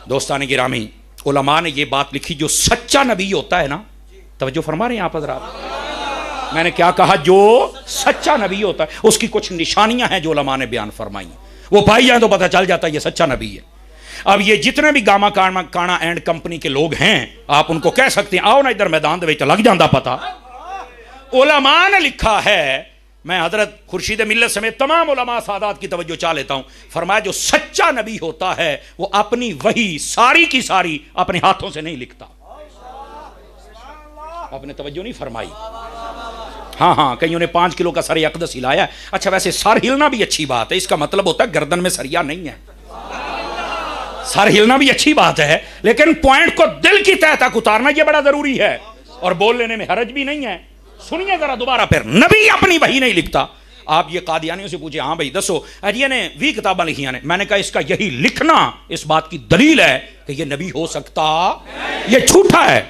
दोस्तान गिरामी, उलमा ने ये बात लिखी, जो सच्चा नबी होता है ना, तवज्जो फरमा रहे हैं आप हज़रात, मैंने क्या कहा, जो सच्चा नबी होता है उसकी कुछ निशानियां हैं जो उलमा ने बयान फरमाई, वो पाई जाए तो पता चल जाता है ये सच्चा नबी है। अब ये जितने भी गामा काना एंड कंपनी के लोग हैं, आप उनको कह सकते हैं आओ ना इधर मैदान दे लग जाता पता। उलमा ने लिखा है, मैं हजरत खुर्शीद मिल्लत समेत तमाम उलमा सादात की तवज्जो चाह लेता हूं, फरमाया जो सच्चा नबी होता है वो अपनी वही सारी की सारी अपने हाथों से नहीं लिखता। आपने तवज्जो नहीं फरमाई। हाँ हाँ, कईयों ने 5 किलो का सर अकदस हिलाया। अच्छा, वैसे सर हिलना भी अच्छी बात है, इसका मतलब होता है गर्दन में सरिया नहीं है। सर हिलना भी अच्छी बात है, लेकिन पॉइंट को दिल की तह तक उतारना यह बड़ा जरूरी है, और बोल लेने में हरज भी नहीं है। सुनिए जरा दोबारा फिर, नबी अपनी वही नहीं लिखता। आप ये कादियानियों से पूछे, हाँ भाई दसो अजिया ने 20 किताबें लिखी ने, मैंने कहा इसका यही लिखना इस बात की दलील है कि यह नबी हो सकता, यह झूठा है।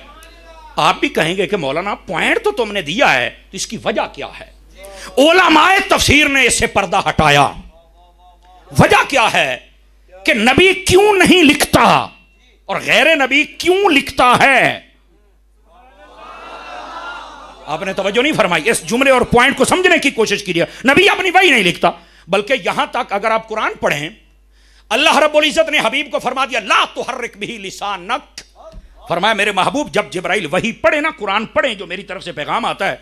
आप भी कहेंगे कि मौलाना पॉइंट तो तुमने दिया है, तो इसकी वजह क्या है? उलमाए तफसीर ने इससे पर्दा हटाया। वजह क्या है कि नबी क्यों नहीं लिखता और गैर नबी क्यों लिखता है? आपने तवज्जो नहीं फरमाई। इस जुमले और पॉइंट को समझने की कोशिश कीजिए। नबी अपनी वही नहीं लिखता, बल्कि यहां तक अगर आप कुरान पढ़ें, अल्लाह रब्बुल इज्जत ने हबीब को फरमा दिया ला तुहर्रिक बिही लिसानक, फरमाया मेरे महबूब जब जिब्राइल वही पढ़े ना, कुरान पढ़े जो मेरी तरफ से पैगाम आता है,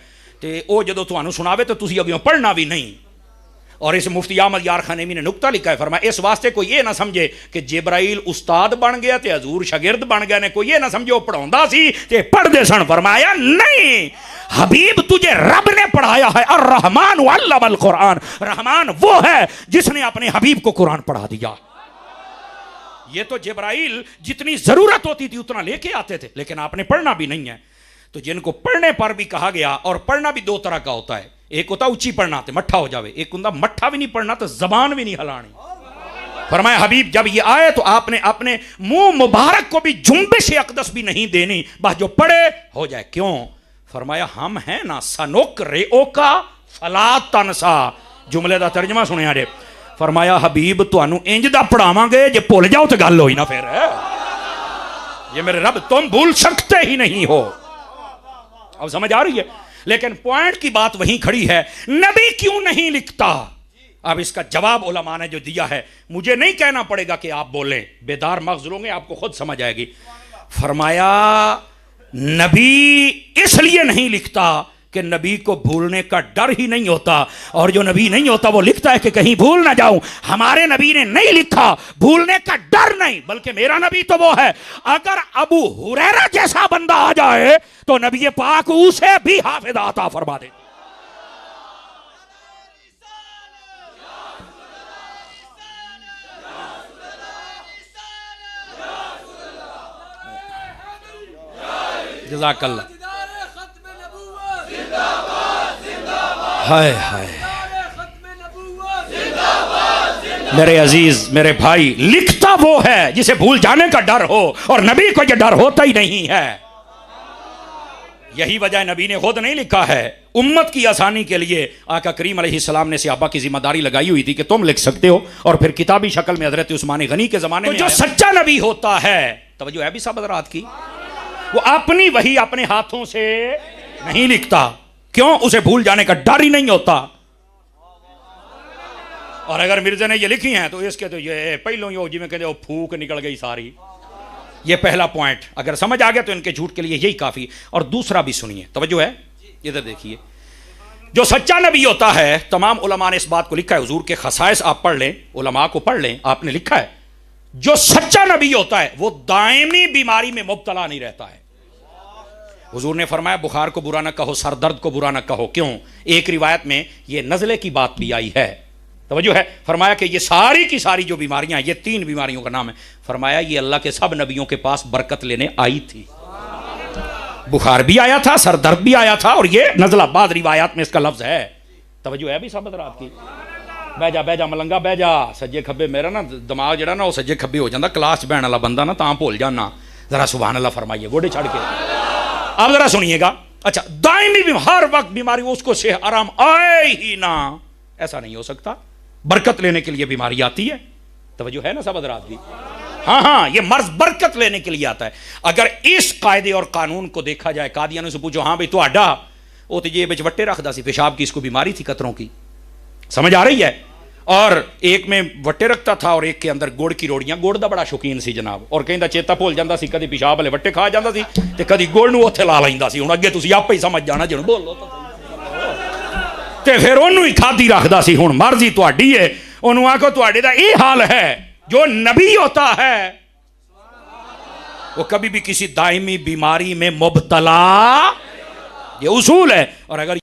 तो वो जो तुहानू सुनावे तो तुसी अगे पढ़ना भी नहीं। और इस मुफ्ती अहमद यार खानेमी ने नुक्ता लिखा है, फरमाया इस वास्ते कोई ये ना समझे कि जिब्राइल उस्ताद बन गया ते हजूर शागिर्द बन गया ने, कोई ये ना समझे वो पढ़ाਉਂਦਾ सी ते पढ़दे सन। फरमाया नहीं, हबीब तुझे रब ने पढ़ाया है। और रहमान अल्लमल कुरान, रहमान वो है जिसने अपने हबीब को कुरान पढ़ा दिया। ये तो जिब्राइल जितनी जरूरत होती थी उतना लेके आते थे, लेकिन आपने पढ़ना भी नहीं है। तो जिनको पढ़ने पर भी कहा गया, और पढ़ना भी 2 तरह का होता है, एक होता ऊंची पढ़ना तो मट्ठा हो जावे, एक होता मट्ठा भी नहीं पढ़ना तो जबान भी नहीं हिलानी। फरमाया हबीब जब ये आए तो आपने अपने मुंह मुबारक को भी जुम्बिश अकदस भी नहीं देनी, बस जो पढ़े हो जाए। क्यों? फरमाया हम हैं ना सनुक रेओ का फला तनसा। जुमले का तर्जमा सुनिया जे, फरमाया हबीब तुहानू इंज दा पढ़ावांगे जे भुल जाओ तो गल होई ना, फिर ये मेरे रब तुम भूल सकते ही नहीं हो। अब समझ आ रही है? लेकिन पॉइंट की बात वहीं खड़ी है, नबी क्यों नहीं लिखता? अब इसका जवाब उलमा ने जो दिया है, मुझे नहीं कहना पड़ेगा कि आप बोलें, बेदार मग़ज़ लोगे आपको खुद समझ आएगी। फरमाया नबी इसलिए नहीं लिखता कि नबी को भूलने का डर ही नहीं होता, और जो नबी नहीं होता वो लिखता है कि कहीं भूल ना जाऊं। हमारे नबी ने नहीं लिखा, भूलने का डर नहीं, बल्कि मेरा नबी तो वो है, अगर अबू हुरैरा जैसा बंदा आ जाए तो नबी पाक उसे भी हाफिज अता फरमा दे। जज़ाकल्लाह। हाय हाय मेरे अजीज मेरे भाई, लिखता वो है जिसे भूल जाने का डर हो, और नबी को यह डर होता ही नहीं है। यही वजह नबी ने खुद नहीं लिखा है, उम्मत की आसानी के लिए आका करीम अलैहिस्सलाम ने सहाबा की जिम्मेदारी लगाई हुई थी कि तुम लिख सकते हो, और फिर किताबी शक्ल में हजरत उस्मान गनी के जमाने में जो सच्चा नबी होता है, तवज्जो है भी सब हज़रात की, वो अपनी वही अपने हाथों से नहीं लिखता। क्यों? उसे भूल जाने का डर ही नहीं होता। और अगर मिर्जा ने ये लिखी हैं तो इसके तो ये पहलों ही जिमें कहते हो फूक निकल गई सारी। ये पहला पॉइंट अगर समझ आ गया तो इनके झूठ के लिए यही काफी। और दूसरा भी सुनिए, तवज्जो है, इधर देखिए, जो सच्चा नबी होता है, तमाम उलमा ने इस बात को लिखा है, हुजूर के खसाइस आप पढ़ लें, उलमा को पढ़ लें, आपने लिखा है जो सच्चा नबी होता है वो दायमी बीमारी में मुब्तला नहीं रहता है। हुजूर ने फरमाया बुखार को बुरा ना कहो, सर दर्द को बुरा ना कहो। क्यों? एक रिवायत में ये नज़ले की बात भी आई है, तवज्जो है। फरमाया कि ये सारी की सारी जो बीमारियां, ये 3 बीमारियों का नाम है। फरमाया ये अल्लाह के सब नबियों के पास बरकत लेने आई थी। बुखार भी आया था, सर दर्द भी आया था, और ये नज़ला, बाद रिवायात में इसका लफ्ज़ है। तवज्जो है भी सब रात की। बह जा मलंगा बह जा, सज्जे खब्बे, मेरा ना दिमाग जरा ना वो सज्जे खब्बे हो जाता, क्लास बहन वाला बंदा ना तां भूल जाना। जरा सुभान अल्लाह फरमाइए गोडे छड़ के। अब जरा सुनिएगा, अच्छा दायमी भी हर वक्त बीमारी उसको से आराम आए ही ना, ऐसा नहीं हो सकता। बरकत लेने के लिए बीमारी आती है, तवज्जो है ना सब हज़रात की। हाँ हाँ, ये मर्ज बरकत लेने के लिए आता है। अगर इस कायदे और कानून को देखा जाए, कादियानों से पूछो, हाँ भाई तो आडा वो तो जेब वट्टे रखता सी, पेशाब की इसको बीमारी थी कतरों की, समझ आ रही है, और एक में वट्टे रखता था और एक के अंदर गुड़ की रोड़ियां, गुड़ का बड़ा शौकीन सी जनाब, और कहता चेता भुल जाता सी, कभी पेशाब वाले वट्टे खा जाता सी ते कभी गुड़ नूं उत्थे ला लैंदा सी। हुण अगे तुसीं आपे ही समझ जाना जिहनूं बोलो ते फिर ओनू ही खादी रखदा सी। हुण मर्जी तुहाडी है, ओनू आखो तुहाडे दा ये हाल है, जो नबी होता है वो कभी भी किसी दायमी बीमारी में मुब्तला, ये उसूल है। और अगर